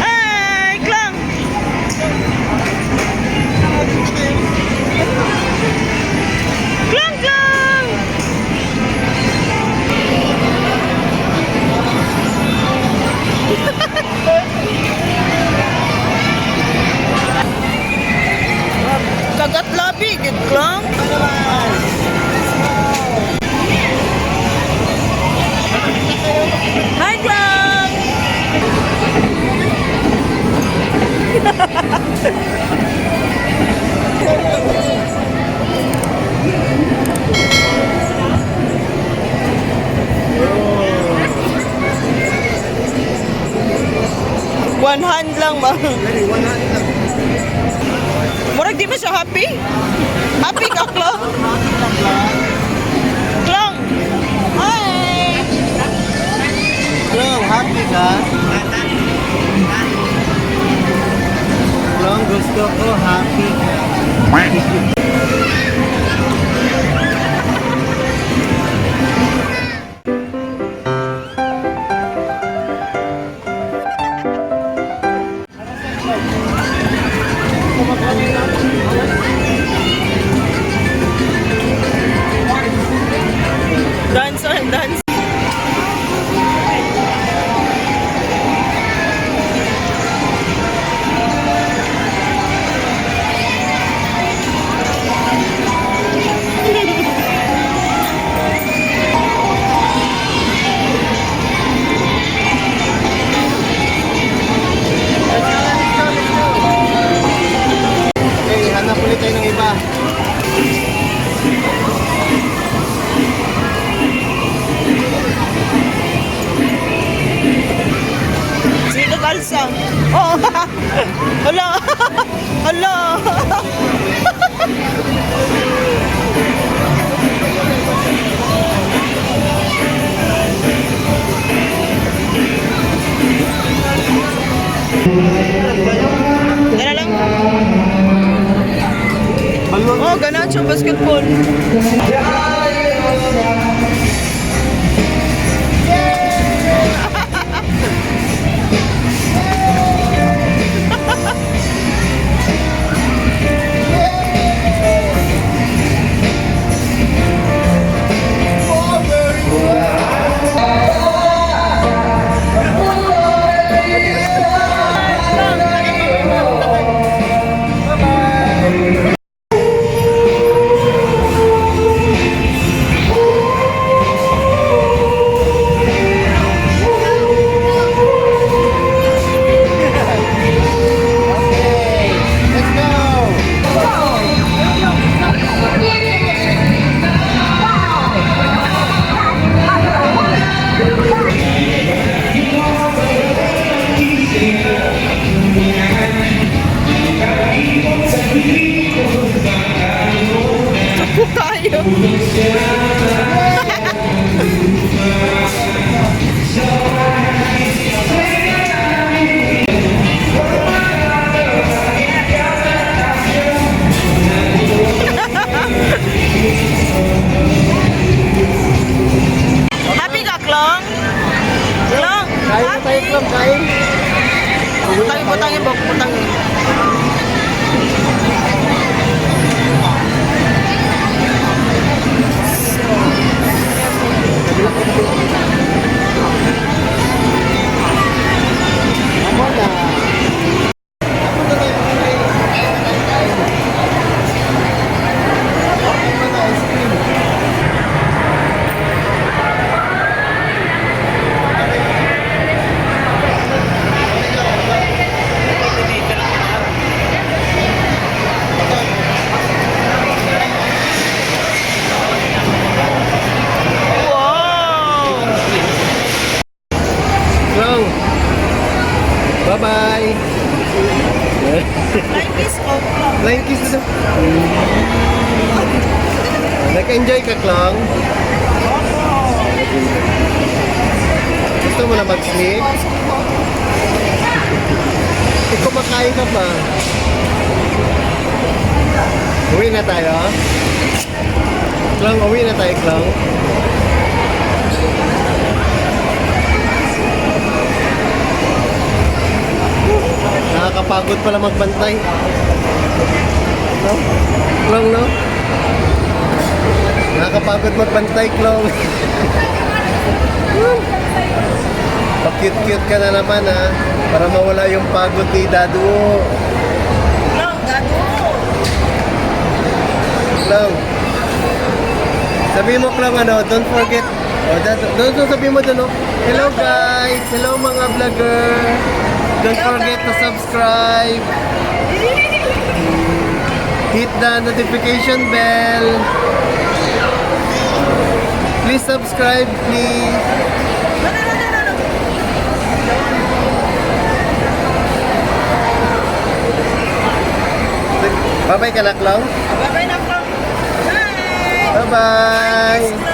Ay, Klang! Klang, Klang! Kagat labi, gid Klang. Hi, Klang! One hand lang ba? Murag di ba siya happy? Happy ka, Klang? Klang! Hi! Long, happy ka? Long, gusto ko happy ka. Dancer and dance. Okay, hanap ulit tayo ng iba. Sino kalsa? Oh! Hala! Hala! Gana lang. Oh, gana siya basketball. Takbo tayo. Happy ka, Klang? Klang, Kain na tayo, Long, kain. Putangin, putangin. Ako na. Ako na tayo kain. Ako na ice cream. Long. Bye-bye. Like this, oh. Flying kiss na. Nag-enjoy ka, Klang? Gusto mo na mag-sleep? Kumakain ka pa. Uwi na tayo? Klang, uwi na tayo, Klang. Nakakapagod pala magbantay. No? Klong, no? Nakakapagod magbantay, Klong. Pa-cute-cute ka na naman, ha? Para mawala yung pagod ni Dadu. Long, gato. Klong. Sabihin mo, Klong, ano, don't forget. Oh, don't sabihin mo dun, no? Hello, guys. Hello, mga vlogger. Don't forget to subscribe. Hit the notification bell. Please subscribe, please. Bye-bye ka na, Klong. Bye-bye na, Long. Bye! Bye-bye.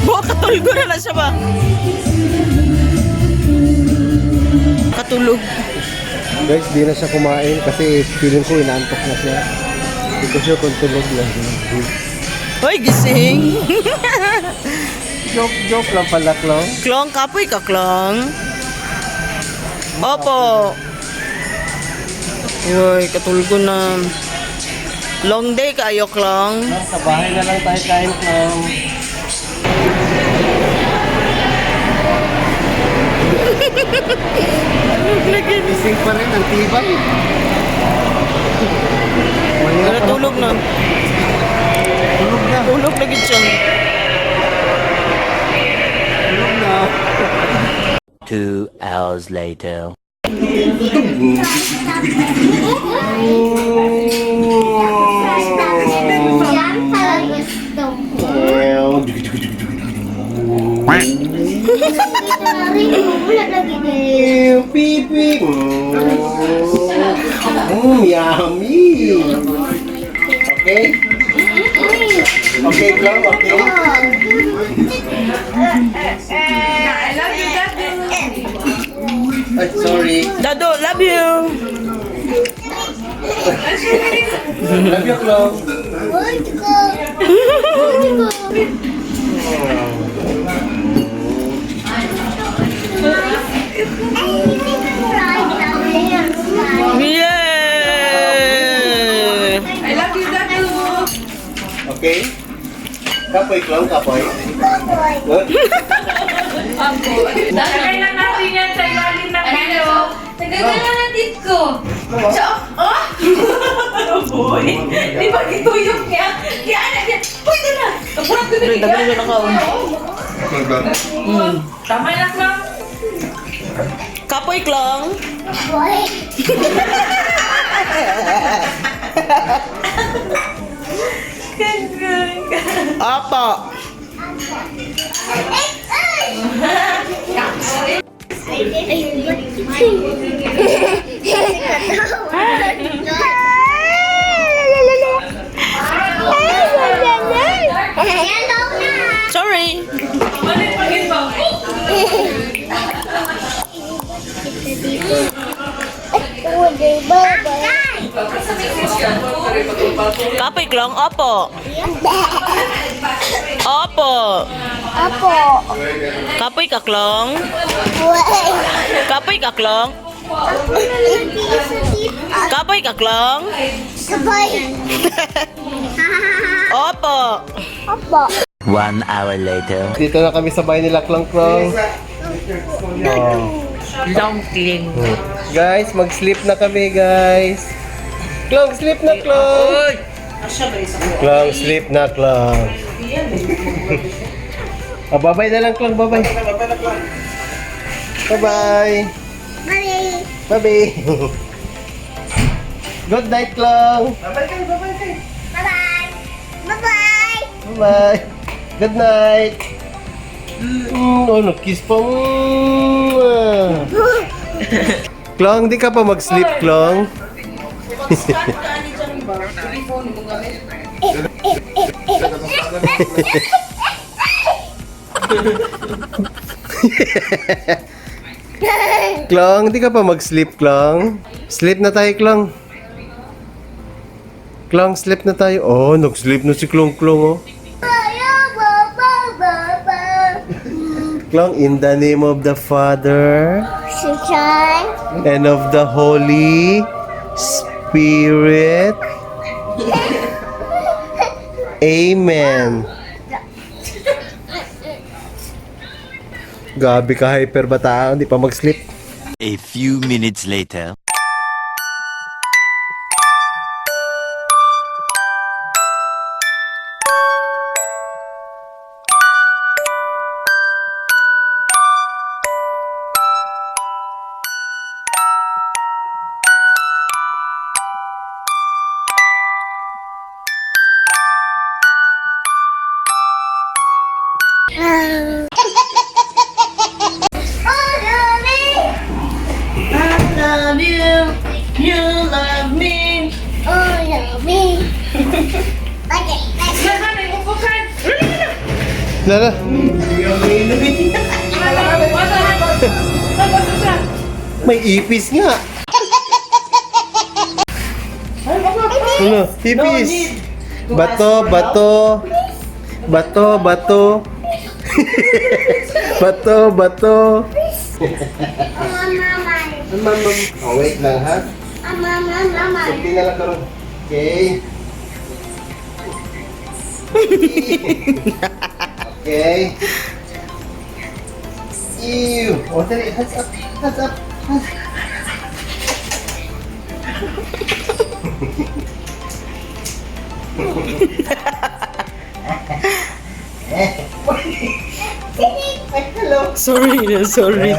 Buka katulgo na lang siya ba? Katulog. Guys, di na siya kumain kasi feeling ko inaantok na siya. Hindi ko siya kung tulog lang. Hoy, gising. Joke lang pala, Klong. Klong, kapoy ka, Klong. Opo. Uy, katulgo na. Long day kayo, Klong. Sa bahay na lang tayo kain, Klong. Gising pa rin, ang tibay. Pero tulog na. Tulog na. Tulog na gid siya. Tulog na. 2 hours later. Pipi. Yummy. Okay? Okay, Klong, okay? Ay, sorry. Dado, love you. Love you, Klong. Yay! Okay? Kapoy, Klong, kapoy. Tagay lang natin yan sa ilalim ng pilo. Tagay lang natin ko. So, oh? Boy, di ba gituyok niya? Kaya anak niya, pwede na. Kapurap ko na Dagdag na ka. Tama na lang. Kapoy, Klong. Apa. Sorry. Balik pagin ba? Kapoy, Klong. Opo. Opo. Apo. Kapoy ka, Klong. Kapoy ka, Klong. Kapoy ka, Klong. Sabay. Opo. Apo. 1 hour later. Dito na kami sa bahay nila, Klong, Klong. Oh. Dumpling. Guys, mag-sleep na kami, guys. Klong, sleep na, Klong. Klong, sleep na, Klong. Bye-bye na lang, Klong. Bye-bye. Bye-bye. Mali. Bye-bye. Good night, Klong. Bye-bye. Bye-bye. Bye-bye. Good night. Oh, nag-kiss pa. Klong, di ka pa mag-sleep, Klong? Klong, di ka pa mag-sleep, Klong? Sleep na tayo, Klong. Klong, sleep na tayo. Oh, nag-sleep na si Klong, Klong, oh. Klong, in the name of the Father and of the Holy Spirit. Amen. Gabi ka hyper bata, hindi pa mag-sleep. A few minutes later. Love you, you love me. Lala. May ipis nga. Ano? Ipis. Bato, bato. Bato, bato. Bato, bato. Oh, wait lang ha. Kunti na lang karon. Okay. Okay. Ew. Oh, dali. Hands up. Hands up. Hands up. Hello. Sorry na, sorry.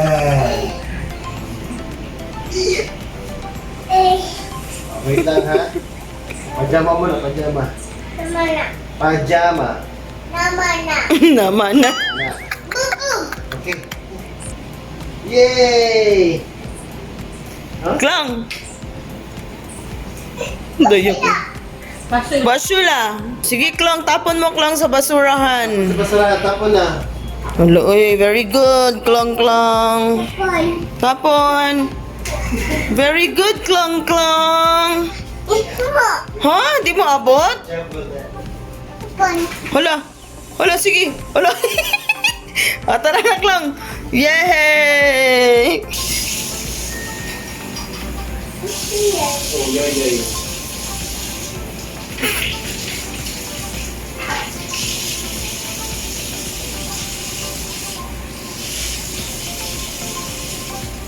Wait lang ha. Pajama muna, pajama. Pajama. Naman na. Na. Okay. Yay! Klang. Dayo ko. Basula. Sige, Klang. Tapon mo, Klang, sa basurahan. Basta tapon na. Hello, oy, very good, Klang, Klang. Tapon. Very good, Klang, Klang. Ha? Di mo abot? Hala. Hala, sige. Hala. Tara na, Klang. Yay! Oh, yay.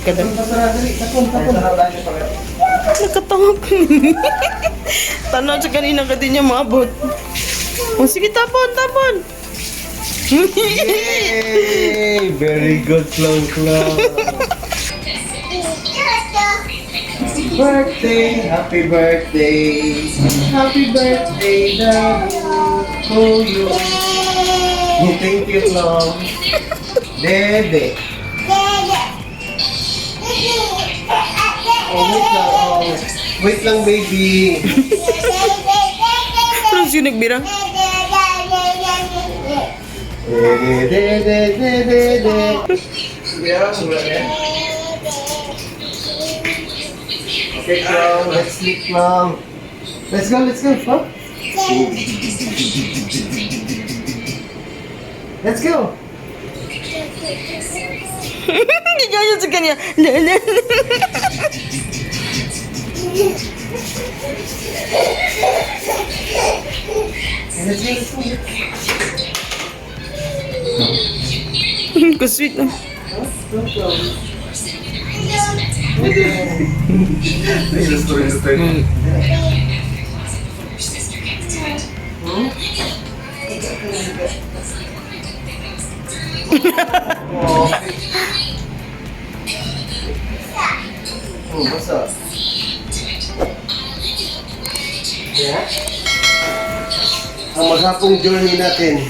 Kadang Tapon. nakatawag. Tanaw sa kanina ka din niya maabot. O sige, tapon. Yay! Very good, Klong Klong. Birthday! Happy birthday! Happy birthday, to you. Thank you, Klong. Dede. Oh, wait lang. Oh. Wait lang, baby. Ano siya nagbirang? Dede. Okay, Klong. Let's sleep, Klong. Let's go. Huh? Let's go. Hindi kaya sa kanya. Let's go. Kasweet na. Oh, basa. Yeah. Ang maghapong journey natin.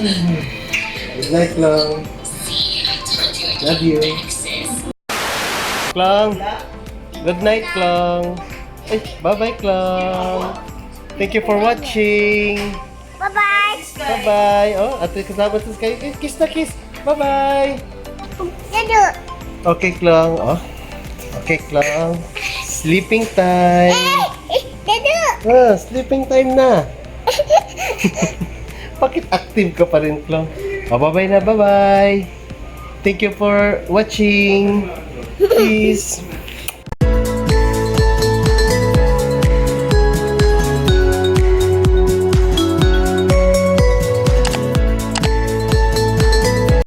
Good night, Klong. Love you. Klong. Good night, Klong. Ay, bye-bye, Klong. Thank you for watching. Bye-bye. Bye-bye. Oh, at kasama sa kayo. Kiss na kiss. Bye-bye. Dadu. Okay, Klang. Oh. Okay, Klang. Sleeping time. Dadu. Ah, sleeping time na. Bakit active ka pa rin, Klang? Oh, bye-bye na. Bye-bye. Thank you for watching. Peace.